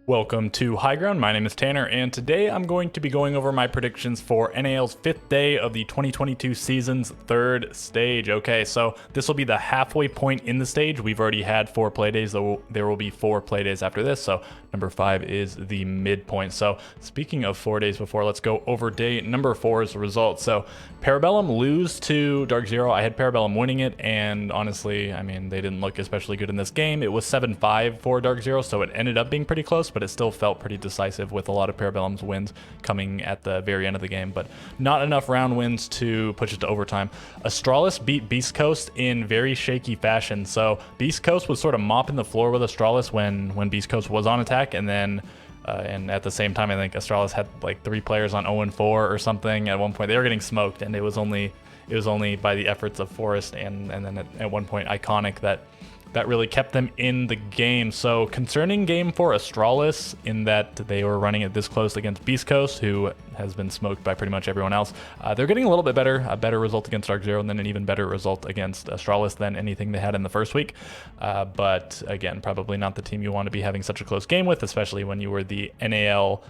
Welcome to High Ground. My name is Tanner, and today I'm going to be going over my predictions for NAL's 5th day of the 2022 season's 3rd stage. Okay, so this will be the halfway point in the stage. We've already had 4 play days, though there will be 4 play days after this, so number 5 is the midpoint. So speaking of 4 days before, let's go over day number 4's results. So Parabellum lose to Dark Zero. I had Parabellum winning it, and honestly, I mean, they didn't look especially good in this game. It was 7-5 for Dark Zero, so it ended up being pretty close, but it still felt pretty decisive with a lot of Parabellum's wins coming at the very end of the game, but not enough round wins to push it to overtime. Astralis beat Beast Coast in very shaky fashion. So Beast Coast was sort of mopping the floor with Astralis when Beast Coast was on attack, and then and at the same time, I think Astralis had like 3 players on 0-4 or something. At one point, they were getting smoked, and it was only by the efforts of Forest and then at one point Iconic that really kept them in the game. So concerning game for Astralis in that they were running it this close against Beast Coast, who has been smoked by pretty much everyone else. They're getting a little bit better, a better result against Dark Zero, and then an even better result against Astralis than anything they had in the first week. But again, probably not the team you want to be having such a close game with, especially when you were the NAL,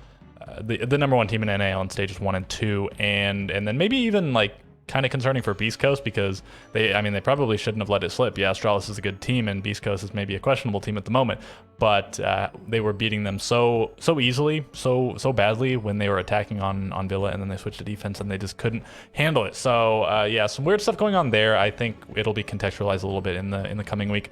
the number 1 team in NAL in stages 1 and 2, and then maybe even like kind of concerning for Beast Coast because they probably shouldn't have let it slip. Yeah, Astralis is a good team and Beast Coast is maybe a questionable team at the moment, but they were beating them so easily, so badly when they were attacking on Villa, and then they switched to defense and they just couldn't handle it. So yeah, some weird stuff going on there. I think it'll be contextualized a little bit in the coming week.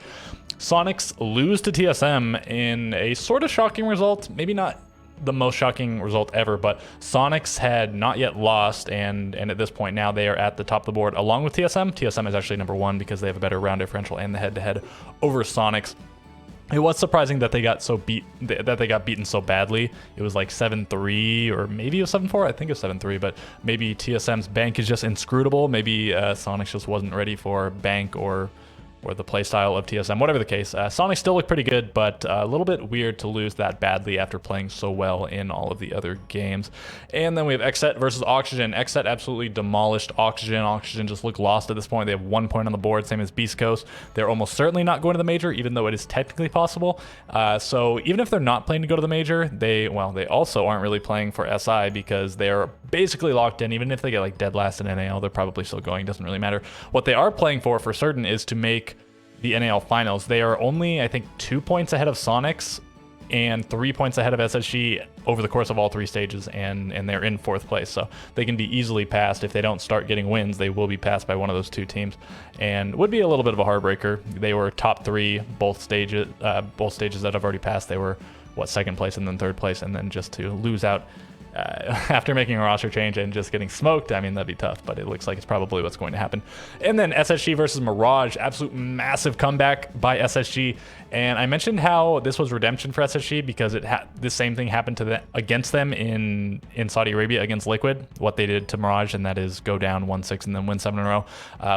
Sonics lose to TSM in a sort of shocking result, maybe not the most shocking result ever, but Sonics had not yet lost, and at this point now they are at the top of the board along with TSM. TSM is actually number 1 because they have a better round differential and the head-to-head over Sonics. It was surprising that they got beaten so badly. It was like 7-3, or maybe it was 7-4. I think it was 7-3, but maybe TSM's bank is just inscrutable. Maybe Sonics just wasn't ready for bank or the playstyle of TSM, whatever the case. Sonic still looked pretty good, but a little bit weird to lose that badly after playing so well in all of the other games. And then we have Xset versus Oxygen. Xset absolutely demolished Oxygen. Oxygen just looked lost at this point. They have 1 point on the board, same as Beast Coast. They're almost certainly not going to the major, even though it is technically possible. So even if they're not playing to go to the major, they also aren't really playing for SI because they're basically locked in. Even if they get like dead last in NAL, they're probably still going. Doesn't really matter. What they are playing for certain is to make the NAL finals. They are only, I think, 2 points ahead of Sonics and 3 points ahead of SSG over the course of all 3 stages, and they're in 4th place. So they can be easily passed. If they don't start getting wins, they will be passed by one of those 2 teams, and would be a little bit of a heartbreaker. They were top 3 both stages that have already passed. They were 2nd place and then 3rd place, and then just to lose out after making a roster change and just getting smoked, I mean, that'd be tough, but it looks like it's probably what's going to happen. And then SSG versus Mirage, absolute massive comeback by SSG. And I mentioned how this was redemption for SSG because the same thing happened against them in Saudi Arabia against Liquid, what they did to Mirage, and that is go down 1-6 and then win 7 in a row.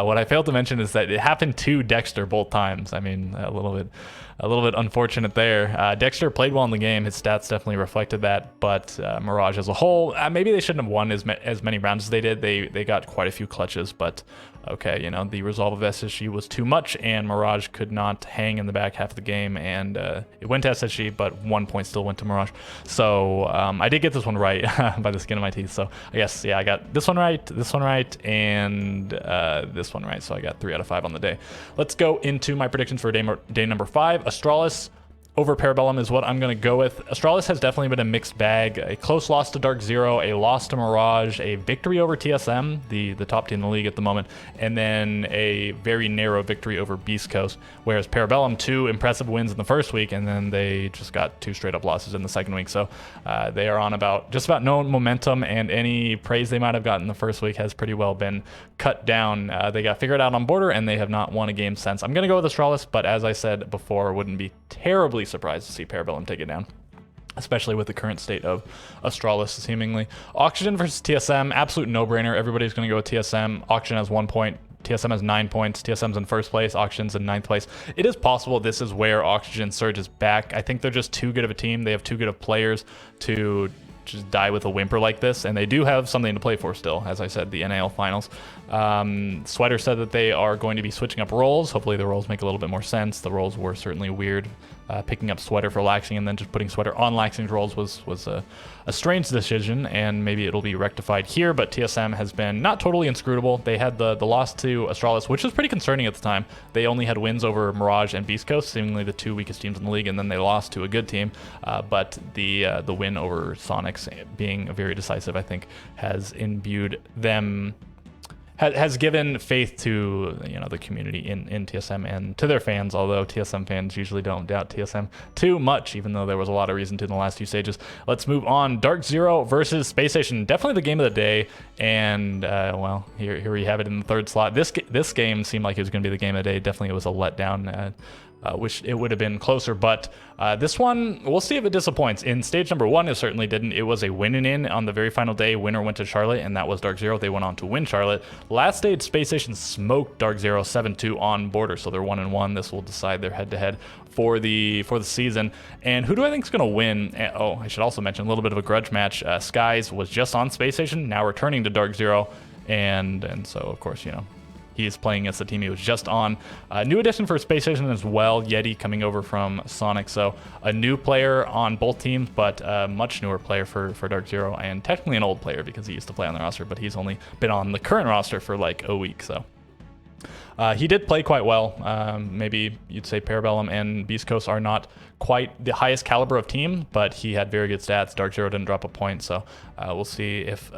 What I failed to mention is that it happened to Dexter both times. I mean, a little bit unfortunate there. Dexter played well in the game. His stats definitely reflected that, but Mirage as a whole, maybe they shouldn't have won as many rounds as they did. They got quite a few clutches, but okay, the resolve of SSG was too much, and Mirage could not hang in the back half of the game, and it went to SSG, but 1 point still went to Mirage. So I did get this one right by the skin of my teeth. So I guess, yeah, I got this one right, and this one right. So I got 3 out of 5 on the day. Let's go into my predictions for day number 5. Astralis over Parabellum is what I'm going to go with. Astralis has definitely been a mixed bag. A close loss to Dark Zero, a loss to Mirage, a victory over TSM, the top team in the league at the moment, and then a very narrow victory over Beast Coast, whereas Parabellum, 2 impressive wins in the first week, and then they just got 2 straight up losses in the second week. So they are on just about no momentum, and any praise they might have gotten the first week has pretty well been cut down. They got figured out on border, and they have not won a game since. I'm going to go with Astralis, but as I said before, wouldn't be terribly surprised to see Parabellum take it down, especially with the current state of Astralis seemingly. Oxygen versus TSM, absolute no-brainer. Everybody's going to go with TSM. Oxygen has 1 point. TSM has 9 points. TSM's in 1st place. Oxygen's in 9th place. It is possible this is where Oxygen surges back. I think they're just too good of a team. They have too good of players to just die with a whimper like this, and they do have something to play for still. As I said, the NAL finals. Sweater said that they are going to be switching up roles. Hopefully the roles make a little bit more sense. The roles were certainly weird picking up Sweater for Laxing and then just putting Sweater on Laxing's rolls was a strange decision, and maybe it'll be rectified here. But TSM has been not totally inscrutable. They had the loss to Astralis, which was pretty concerning at the time. They only had wins over Mirage and Beast Coast, seemingly the 2 weakest teams in the league, and then they lost to a good team. But the win over Sonics being very decisive, I think, has imbued them, has given faith to the community in TSM and to their fans, although TSM fans usually don't doubt TSM too much, even though there was a lot of reason to in the last few stages. Let's move on. Dark Zero versus Space Station, definitely the game of the day, and well, here we have it in the third slot. This game seemed like it was going to be the game of the day. Definitely it was a letdown. Wish it would have been closer, but this one, we'll see if it disappoints. In stage number 1, it certainly didn't. It was a win and in on the very final day. Winner went to Charlotte, and that was Dark Zero. They went on to win Charlotte. Last stage, Space Station smoked Dark Zero 7-2 on border, so they're 1-1. This will decide their head-to-head for the season. And who do I think is going to win? Oh, I should also mention a little bit of a grudge match. Skies was just on Space Station, now returning to Dark Zero, and so of course, he is playing against the team he was just on. New addition for Space Station as well, Yeti coming over from Sonic. So a new player on both teams, but a much newer player for Dark Zero, and technically an old player because he used to play on the roster, but he's only been on the current roster for like a week. So he did play quite well. Maybe you'd say Parabellum and Beast Coast are not quite the highest caliber of team, but he had very good stats. Dark Zero didn't drop a point, so we'll see if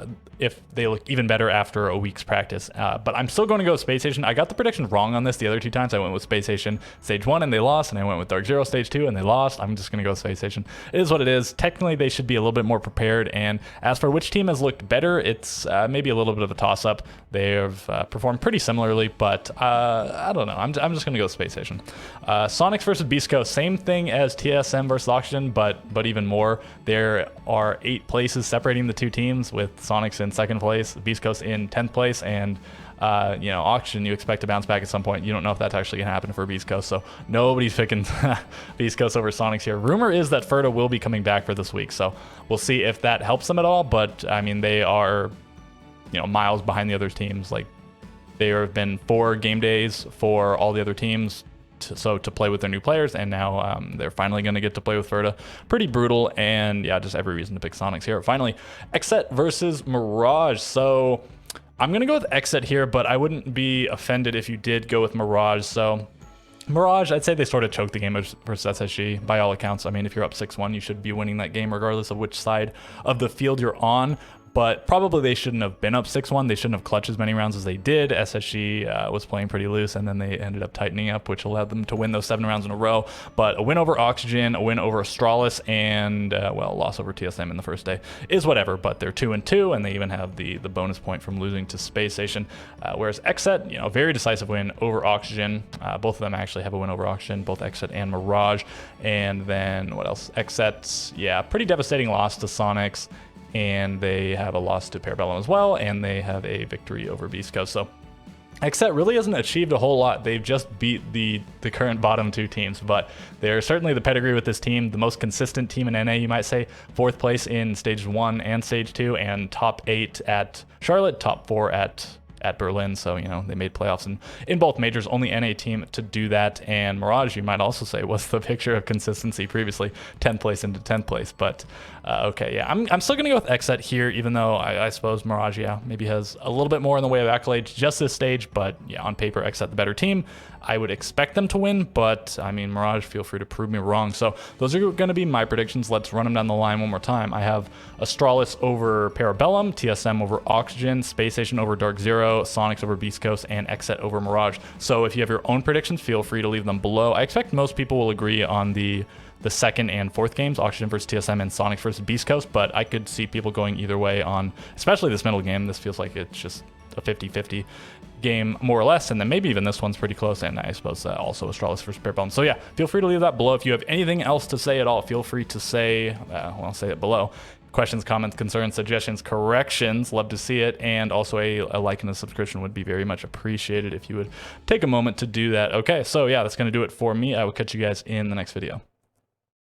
they look even better after a week's practice. But I'm still going to go with Space Station. I got the prediction wrong on this the other 2 times. I went with Space Station stage 1 and they lost, and I went with Dark Zero stage 2 and they lost. I'm just going to go with Space Station. It is what it is. Technically, they should be a little bit more prepared, and as for which team has looked better, it's maybe a little bit of a toss-up. They have performed pretty similarly, but I don't know. I'm just going to go with Space Station. Sonics versus Beast Coast, same thing as TSM versus Oxygen, but even more. There are 8 places separating the 2 teams, with Sonics in 2nd place, Beast Coast in 10th place, and Oxygen you expect to bounce back at some point. You don't know if that's actually going to happen for Beast Coast, so nobody's picking Beast Coast over Sonics here. Rumor is that Ferda will be coming back for this week, so we'll see if that helps them at all, but I mean, they are miles behind the other teams. Like, there have been 4 game days for all the other teams to play with their new players, and now they're finally going to get to play with Ferda. Pretty brutal, and yeah, just every reason to pick Sonics here. Finally, Xset versus Mirage. So I'm going to go with Xset here, but I wouldn't be offended if you did go with Mirage. So Mirage, I'd say they sort of choked the game versus SSG by all accounts. I mean, if you're up 6-1, you should be winning that game regardless of which side of the field you're on. But probably they shouldn't have been up 6-1. They shouldn't have clutched as many rounds as they did. SSG was playing pretty loose, and then they ended up tightening up, which allowed them to win those 7 rounds in a row. But a win over Oxygen, a win over Astralis, and, well, a loss over TSM in the first day is whatever. But they're 2-2, and they even have the bonus point from losing to Space Station. Whereas Xset, very decisive win over Oxygen. Both of them actually have a win over Oxygen, both Xset and Mirage. And then, what else? Xset, yeah, pretty devastating loss to Sonics. And they have a loss to Parabellum as well, and they have a victory over Beast Coast. So Xset really hasn't achieved a whole lot. They've just beat the current bottom 2 teams, but they're certainly the pedigree with this team, the most consistent team in NA, you might say. 4th place in stage 1 and stage 2, and top 8 at Charlotte, top 4 at Berlin. So, they made playoffs in both majors, only NA team to do that. And Mirage, you might also say, was the picture of consistency previously, 10th place into 10th place. But okay, yeah, I'm still gonna go with Xset here, even though I suppose Mirage, yeah, maybe has a little bit more in the way of accolades just this stage. But yeah, on paper, Xset the better team. I would expect them to win, but I mean, Mirage, feel free to prove me wrong. So those are going to be my predictions. Let's run them down the line one more time. I have Astralis over Parabellum, TSM over Oxygen, Space Station over Dark Zero, Sonics over Beast Coast, and Xset over Mirage. So if you have your own predictions, feel free to leave them below. I expect most people will agree on the 2nd and 4th games, Oxygen versus TSM and Sonics versus Beast Coast, but I could see people going either way on, especially this middle game. This feels like it's just a 50-50 game, more or less, and then maybe even this one's pretty close, and I suppose also Astralis versus Parabellum. So yeah, feel free to leave that below. If you have anything else to say at all, feel free to say, well, say it below. Questions, comments, concerns, suggestions, corrections, love to see it, and also a like and a subscription would be very much appreciated if you would take a moment to do that. Okay, so yeah, that's going to do it for me. I will catch you guys in the next video.